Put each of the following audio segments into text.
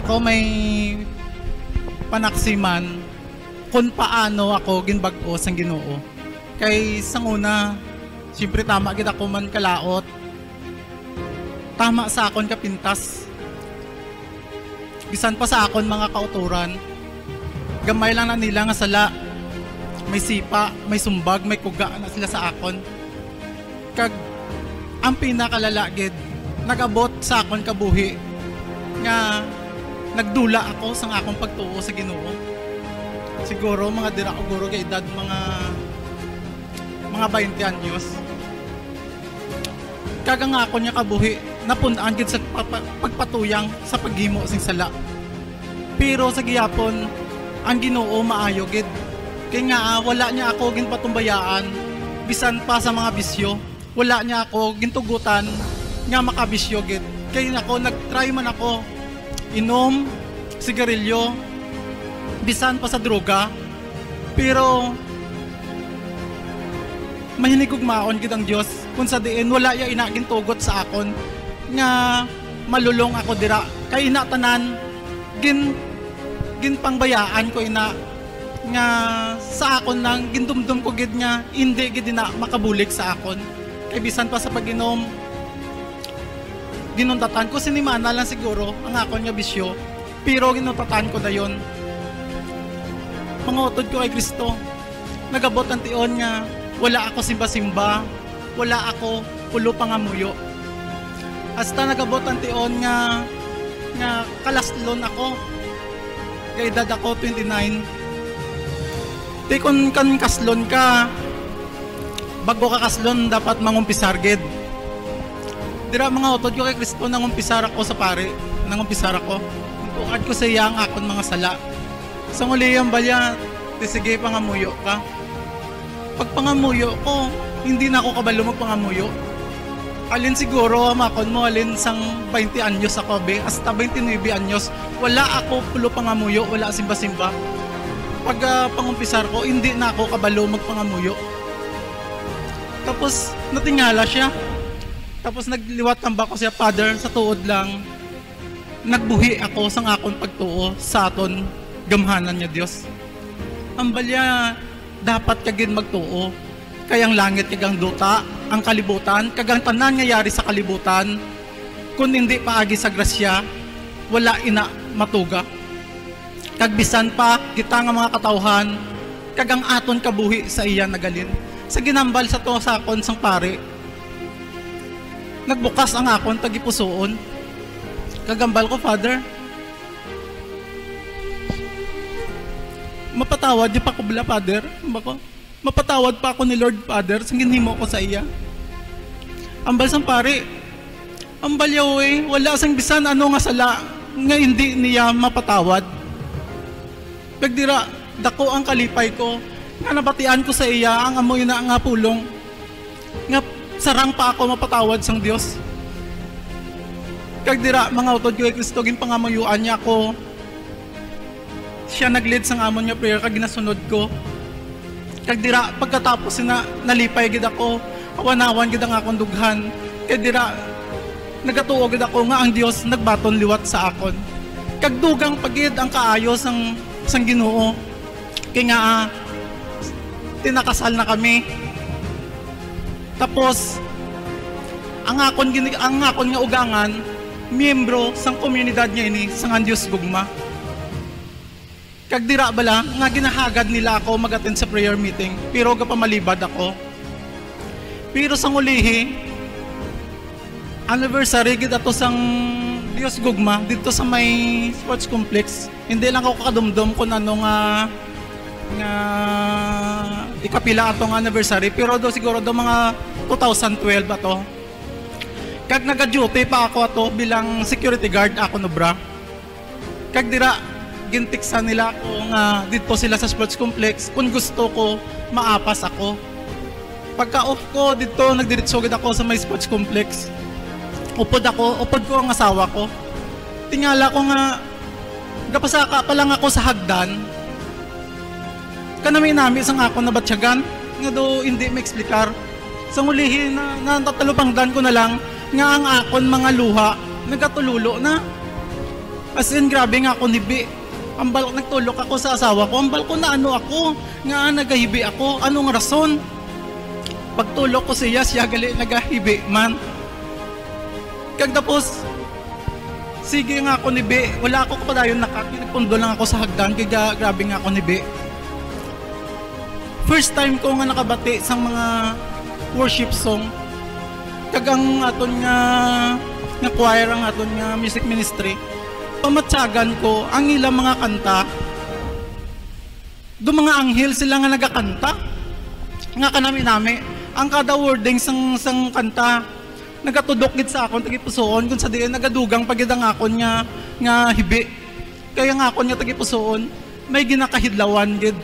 ako may panaksiman kung paano ako ginbag-o sang Ginoo. Kay sang una, siyempre tama gid ako man kalaot. Tama sa akon kapintas. Bisan pa sa akon mga kauturan. Gamay lang na nila nga sala. May sipa, may sumbag, may kuga na sila sa akon. Kag ang pinakalalagid, nagabot sa akon kabuhi nga nagdula ako sa akong pagtuo sa Ginoo. Siguro mga dira ko guro kay edad mga 20 anyos. Kaga nga ako niya kabuhi, napunaan gid sa pagpatuyang sa paghimo sing sala. Pero sa gihapon, ang Ginoo maayo gid. Kay nga wala niya ako gin patumbayaan bisan pa sa mga bisyo. Wala niya ako gintugutan nga makabisyo gid. Kay nako nagtry man ako inom, sigarilyo, bisan pa sa droga. Pero mahinigugmaon gid ang Dios kung sa diin wala ya ina gintugot sa akon nga malulong ako dira. Kay ina tanan gin pangbayaan ko ina nga sa akon nang gindumdum ko gid nga hindi gid na makabulik sa akon. Kay bisan pa sa pag-inom ginuntatan ko sinimana lang siguro ang akon nga bisyo, pero ginuntatan ko dayon. Mangutod ko kay Kristo. Nagabot ang tion nga wala ako simba-simba, wala ako pulo pangamuyo. Hasta nagabot ang tion nga kalaslon ako. Kay edad ako 29. Di kun kan kaslon ka, bago ka kaslon dapat mangumpisar gid. Dira mga utod ko kay Kristo nangumpisar ako sa pare, nangumpisar ako. Tuad ko sa iya ang akon mga sala. Sa nguliyang balya, sige pangamuyo ka. Pag pangamuyo ko, hindi na ako kabalo magpangamuyo. Alin siguro amakon mo, alin sang 20 anyos ako be, hasta 29 anyos, wala ako pulo pangamuyo, wala simba-simba. Pag pangumpisar ko, hindi na ako kabalo magpangamuyo. Tapos natingala siya. Tapos nagliwat tamba ko siya, Father, sa tuod lang. Nagbuhi ako sa akon pagtuo sa aton gamhanan niya Dios. Ang balya, dapat kagin magtuo. Kayang langit kagang duta, ang kalibutan, kagang tanan nga yari sa kalibutan. Kung hindi paagi sa grasya, wala ina matuga. Kagbisan pa, kita nga mga katawhan, kagang aton kabuhi sa iya nagalin. Sa ginambal sa to sa akon sang pare, nagbukas ang akon tagipusoon. Kagambal ko, Father, mapatawad di pa ko bala, Father. Mapatawad pa ako ni Lord, Father, sa ginhimo ko sa iya. Ambal sang pare, ambal yaw wala sang bisan ano nga sala nga hindi niya mapatawad. Pagdira, dako ang kalipay ko, nga nabatian ko sa iya ang amoy na nga pulong, nga sarang pa ako mapatawad sang Dios. Kag dira mga utod ko kay Kristo gin pangamayuan niya ako. Siya nag-lead sang amon niya prayer kag ginasunod ko. Kag dira pagkatapos na nalipay gid ako, awanawan gid ang akong dughan. Kag dira nagatuo gid ako nga ang Dios nagbaton liwat sa akon. Kag dugang pagid ang kaayo sang Ginoo. Kay nga tinakasal na kami. Tapos ang akon nga ugangan, miyembro sang komunidad niya ini sang Diyos gugma. Kag dira bala nga ginahagad nila ako mag-attend sa prayer meeting, pero gapamalibad ako. Pero sang ulihi, anniversary gid ato sang Diyos gugma dito sa may sports complex. Hindi lang ako kadumdum kung ano nga ikapila atong anniversary, pero do siguro do mga 2012 ato. Kag naga-duty pa ako ato bilang security guard ako no bra. Kag dira gintiksan nila ako nga dito sila sa sports complex kung gusto ko maapas ako. Pagka off ko dito nagdiretso gid ako sa may sports complex. Upod ko ang asawa ko. Tingala ko nga gapasaka pa lang ako sa hagdan. Kanami sang ako nabatsyagan nga do hindi maeksplikar. Sa ulihin na natalupangdan ko na lang nga ang akon mga luha nagkatululo na. As in, grabe nga ako nibi. Ambal, nagtulok ako sa asawa ko. Ambal ko na ano ako. Nga nagahibi ako. Anong rason? Pagtulok ko siya gali nagahibi man. Kagtapos, sige nga ako nibi. Wala ako kapadayon nagpundo lang ako sa hagdan. Kaya grabe nga ako nibi. First time ko nga nakabati sa mga worship song. Kagang aton nga choir ang aton nga music ministry. Pamatsagan ko ang ilang mga kanta. Do mga anghel sila nga nagakanta. Nga kanami-nami. Ang kada wording sang kanta nagatudok gid sa akon tagipusoon kun sa diin nagadugang pagid ang akon nga hibi. Kaya nga akon nga tagipusoon may ginakahidlawan gid.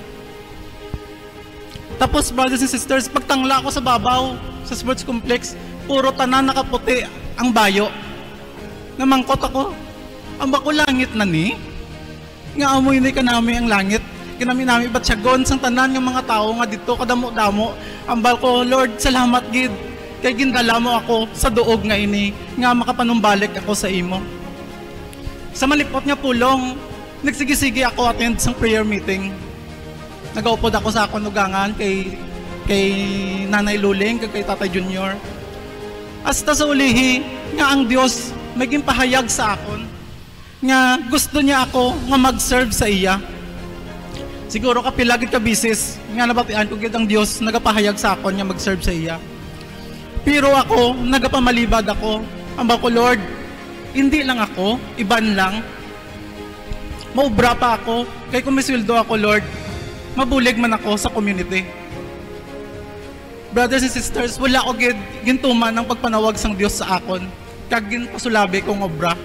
Tapos brothers and sisters, pagtangla ko sa babaw sa sports complex, puro tanan nakaputi ang bayo. Namangkot ako. Ang bako langit na ni. Nga amoy ni kanami ang langit. Kinami-nami ba't siya gon sang tanan ng mga tao nga dito kadamo-damo. Ang balko, Lord, salamat gid. Kay gindala mo ako sa duog nga ini. Nga makapanumbalik ako sa imo. Sa malipot nga pulong, nagsigi-sige ako attend sang prayer meeting. Nagaupod ako sa akong nugangan kay Nanay Luling, kay Tatay Junior. Hasta sa ulihi, nga ang Diyos may pahayag sa akon nga gusto niya ako nga mag-serve sa iya. Siguro kapilagid ka bisis nga nabatian ko gid ang Dios nagapahayag sa akon nga mag-serve sa iya. Pero ako nagapamalibad ako. Amba ko, Lord, hindi lang ako, iban lang. Maubra pa ako kay kung may sweldo ako, Lord. Mabulig man ako sa community. Brothers and sisters, wala ko gintuman ng pagpanawag sang Dios sa akon. Kag ginpasulabi kong obra.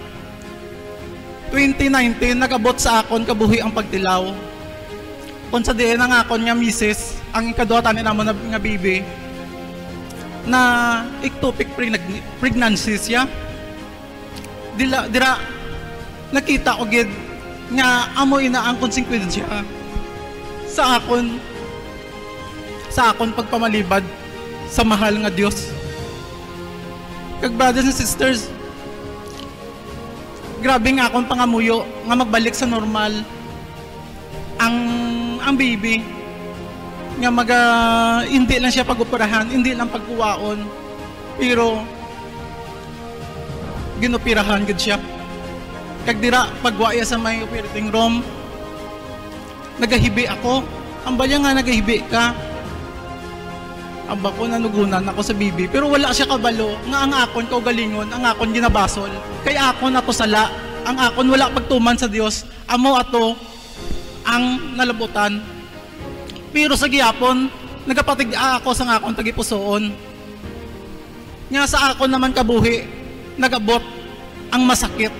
2019, nagabot sa akon kabuhi ang pagtilaw. Kung sa diin ang akon nga misis, ang ikaduhatan namo nga baby, na ectopic pregnancy siya. Dira, nakita ko gid nga amoy na ang konsekwensya sa akon pagpamalibad sa mahal nga Dios. Kag brothers and sisters, grabe nga akong pangamuyo nga magbalik sa normal ang baby nga hindi lang siya pag-operahan, hindi lang pagkuwaon, pero ginoperahan gud siya. Kag dira pagwaya sa may operating room, nagahibi ako. Ang balya nga nagahibi ka. Ang bako nanugunan ako sa bibi, pero wala siya kabalo nga ang akon kaugalingon, ang akon ginabasol. Kaya akon ato sala, ang akon wala pagtuman sa Dios, amo ato ang nalabutan. Pero sa gihapon, nagapatig ako sa akon tagipusoon. Nga sa akon naman kabuhi, nagabot ang masakit.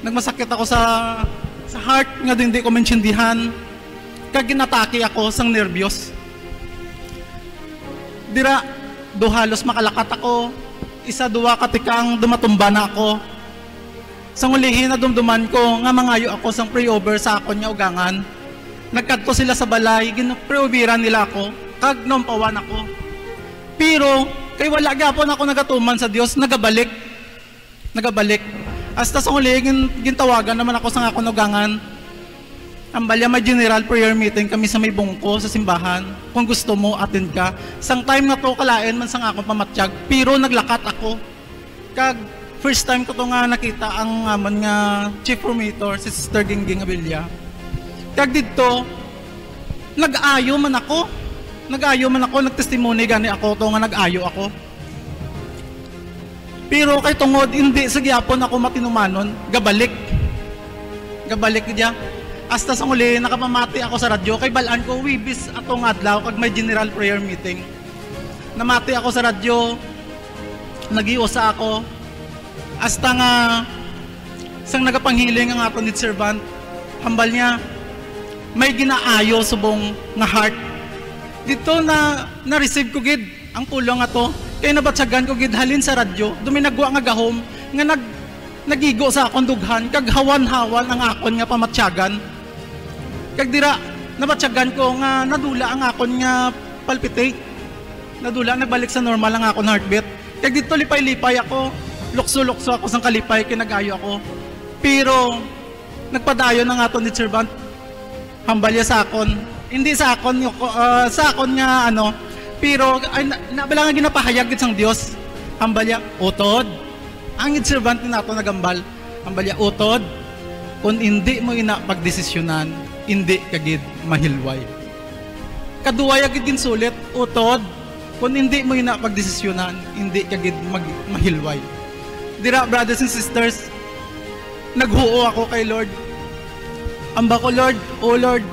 Nagmasakit ako sa heart nga hindi ko maintindihan. Kag ginatake ako sang nervyos. Dira, halos makalakat ako. Isa, duwa katikang dumatumba na ako. Sa ulihin na dumduman ko, nga mangayo ako sang pre-over sa akon nga ugangan. Nagkadto sila sa balay, pre-overan nila ako, kag nompawan ako. Pero, kay wala gapon ako nagatuman sa Dios, nagabalik. Hasta sa ulihin, gintawagan naman ako sa akon ugangan. Ang balya may general prayer meeting kami sa may bungko sa simbahan. Kung gusto mo, attend ka. Sang time na to, kalain man sang akong pamatsyag. Pero naglakat ako. Kag first time ko to nga nakita ang amon nga chief formator, si Sister Gingging Abilia. Kag dito, nag-ayo man ako. Nagtestimony gani ako to nga nag-ayo ako. Pero kay tungod, hindi sa gyapon ako matinumanon, gabalik diya. Hasta sa uli, nakapamati ako sa radyo, kay balaan ko, wibis atong adlaw, kag may general prayer meeting. Namati ako sa radyo, nagiusa ako, hasta nga, sang nagapanghiling ang aton ni servant, hambal niya, may ginaayo subong nga heart. Dito na-receive ko gid, ang pulong nga to, kaya nabatsagan ko gid halin sa radyo, duminagwa nga gahom, nga nagigo sa akong dughan, kag hawan-hawan ang akon nga pamatsyagan. Kag dira, nabatsagan ko nga nadula ang akon nga palpitate. Nadula, nagbalik sa normal ang akon heartbeat. Kag dito lipay-lipay ako, lukso-lukso ako sang kalipay, kinagayo ako. Pero, nagpadayon na nga to ni servant hambalya sa akon. Hindi sa akon sa akon nga ano, pero ay nabala nga ginapahayag gid sang Dios. Hambalya utod. Ang servant ni nato nagambal. Hambalya utod. Kung hindi mo ina pagdesisyonan, hindi ka gid mahilway. Kaduway gid ginsulit utod. Kung hindi mo ina pagdesisyonan, hindi ka gid mahilway. Dira brothers and sisters, naghuo ako kay Lord. Amba ko Lord, oh Lord,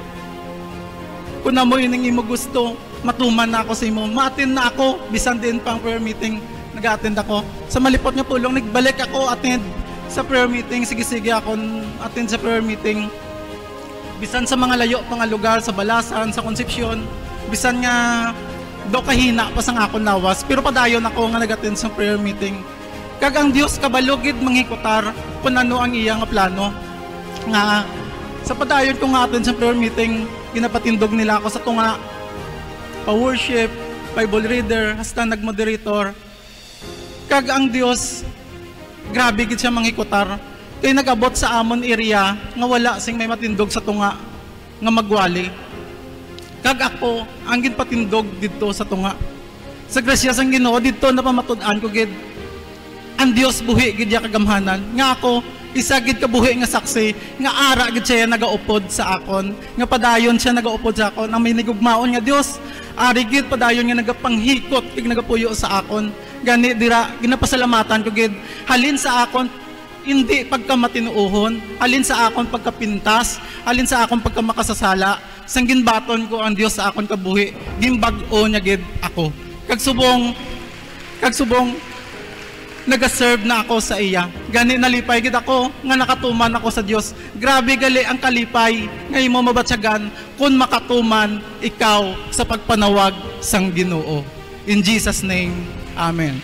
kung na mo yun ang imo gusto, matuman na ako sa imo, ma-attend na ako, bisan din pang prayer meeting, nag-attend ako. Sa malipot nga pulong, nagbalik ako attend sa prayer meeting, sige ako attend sa prayer meeting. Bisan sa mga layo pang lugar, sa Balasan, sa Concepcion, bisan nga do kahina pa sang akon lawas, pero padayon ako nga nag-attend sa prayer meeting. Kag ang Dios kabalugid manghikutar kung ano ang iya nga plano. Nga sa padayon ko nga attend sa prayer meeting, ginapatindog nila ako sa tunga, pa-worship, Bible reader, hasta nag-moderator. Kag ang Dios, grabe gid siya manghikutar. Kay nag-abot sa amon area nga wala sing may matindog sa tunga nga magwali. Kag ako, ang ginpatindog dito sa tunga. Sa grasya sang Ginoo dito na pamatud-an ko gid. Ang Dios buhi gid ya kagamhanan. Nga ako, isa gid ka buhi nga saksi, nga ara gid siya nagaupod sa akon, nga padayon siya nagaupod sa akon, ang may nigugmaon nga Dios, ari gid padayon nga nagapanghikot, tig nagapuyo sa akon. Gani dira ginapasalamatan ko gid. Halin sa akon hindi pagkamatinuohon, halin sa akon pagkapintas, halin sa akon pagkamakasasala, sang ginbaton ko ang Dios sa akon kabuhi, gimbag-o niya gid ako. Kag subong nag-serve na ako sa iya. Gani nalipay gid ako nga nakatuman ako sa Dios. Grabe gali ang kalipay nga imo mabatyagan kung makatuman ikaw sa pagpanawag sang Ginoo. In Jesus name, amen.